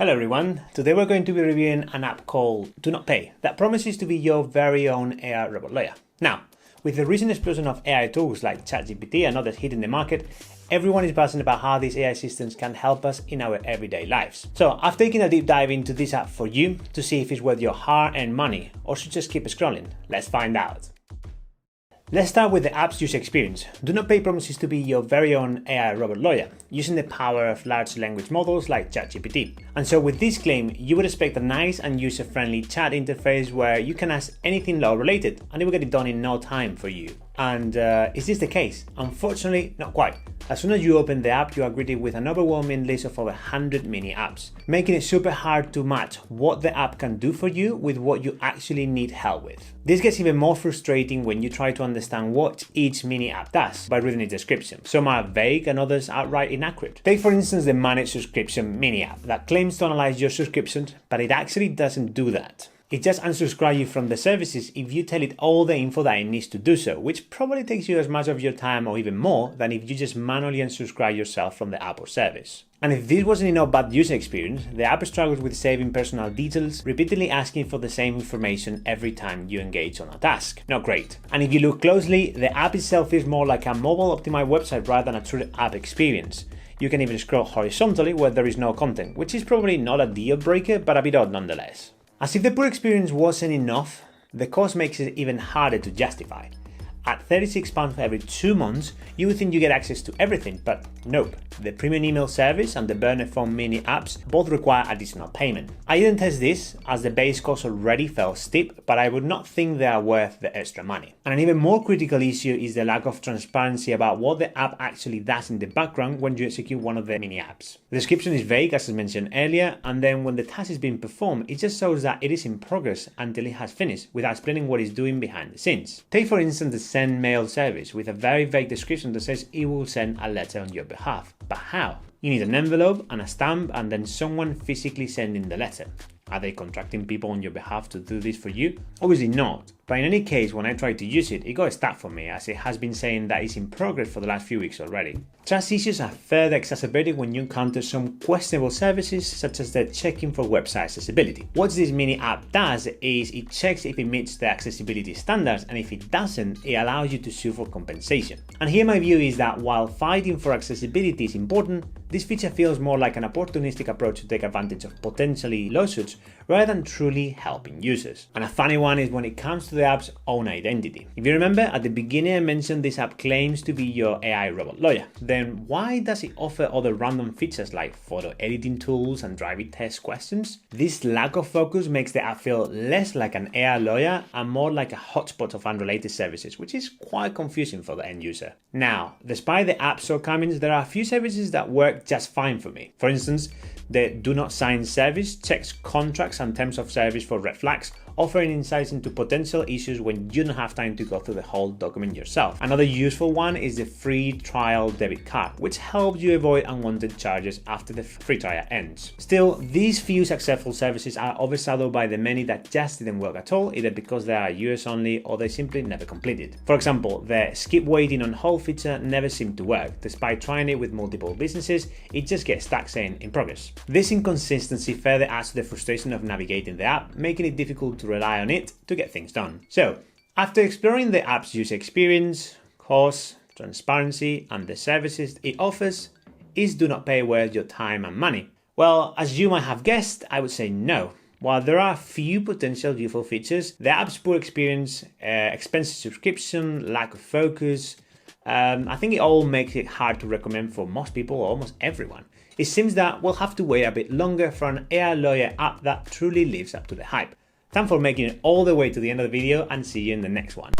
Hello everyone, today we're going to be reviewing an app called DoNotPay that promises to be your very own AI robot lawyer. Now, with the recent explosion of AI tools like ChatGPT and others hitting the market, everyone is buzzing about how these AI systems can help us in our everyday lives. So I've taken a deep dive into this app for you to see if it's worth your hard-earned money or should just keep scrolling. Let's find out. Let's start with the app's user experience. DoNotPay promises to be your very own AI robot lawyer, using the power of large language models like ChatGPT. And so with this claim, you would expect a nice and user-friendly chat interface where you can ask anything law related and it will get it done in no time for you. And is this the case? Unfortunately, not quite. As soon as you open the app, you are greeted with an overwhelming list of over 100 mini apps, making it super hard to match what the app can do for you with what you actually need help with. This gets even more frustrating when you try to understand what each mini app does by reading its description. Some are vague and others outright inaccurate. Take for instance the managed subscription mini app that claims to analyze your subscriptions, but it actually doesn't do that. It just unsubscribes you from the services if you tell it all the info that it needs to do so, which probably takes you as much of your time or even more than if you just manually unsubscribe yourself from the app or service. And if this wasn't enough bad user experience, the app struggles with saving personal details, repeatedly asking for the same information every time you engage on a task. Not great. And if you look closely, the app itself is more like a mobile optimized website rather than a true app experience. You can even scroll horizontally where there is no content, which is probably not a deal breaker, but a bit odd nonetheless. As if the poor experience wasn't enough, the cost makes it even harder to justify. At £36 for every 2 months, you would think you get access to everything, but nope. The premium email service and the burner phone mini apps both require additional payment. I didn't test this as the base cost already felt steep, but I would not think they are worth the extra money. And an even more critical issue is the lack of transparency about what the app actually does in the background when you execute one of the mini apps. The description is vague, as I mentioned earlier, and then when the task is being performed, it just shows that it is in progress until it has finished, without explaining what it's doing behind the scenes. Take for instance the send mail service with a very vague description that says it will send a letter on your behalf. But how? You need an envelope and a stamp and then someone physically sending the letter. Are they contracting people on your behalf to do this for you? Obviously not. But in any case, when I tried to use it, it got stuck for me as it has been saying that it's in progress for the last few weeks already. Trust issues are further exacerbated when you encounter some questionable services such as the checking for website accessibility. What this mini app does is it checks if it meets the accessibility standards, and if it doesn't, it allows you to sue for compensation. And here my view is that while fighting for accessibility is important, this feature feels more like an opportunistic approach to take advantage of potentially lawsuits rather than truly helping users. And a funny one is when it comes to the app's own identity. If you remember, at the beginning I mentioned this app claims to be your AI robot lawyer. Then why does it offer other random features like photo editing tools and driving test questions? This lack of focus makes the app feel less like an AI lawyer and more like a hotspot of unrelated services, which is quite confusing for the end user. Now, despite the app's shortcomings, there are a few services that work just fine for me. For instance, the Do Not Sign service checks contracts and terms of service for red flags, offering insights into potential issues when you don't have time to go through the whole document yourself. Another useful one is the free trial debit card, which helps you avoid unwanted charges after the free trial ends. Still, these few successful services are overshadowed by the many that just didn't work at all, either because they are US only or they simply never completed. For example, the skip waiting on hold feature never seemed to work. Despite trying it with multiple businesses, it just gets stuck saying in progress. This inconsistency further adds to the frustration of navigating the app, making it difficult to rely on it to get things done. So, after exploring the app's user experience, cost, transparency, and the services it offers, is DoNotPay worth your time and money? Well, as you might have guessed, I would say no. While there are a few potential useful features, the app's poor experience, expensive subscription, lack of focus, I think it all makes it hard to recommend for most people or almost everyone. It seems that we'll have to wait a bit longer for an AI lawyer app that truly lives up to the hype. Thanks for making it all the way to the end of the video and see you in the next one.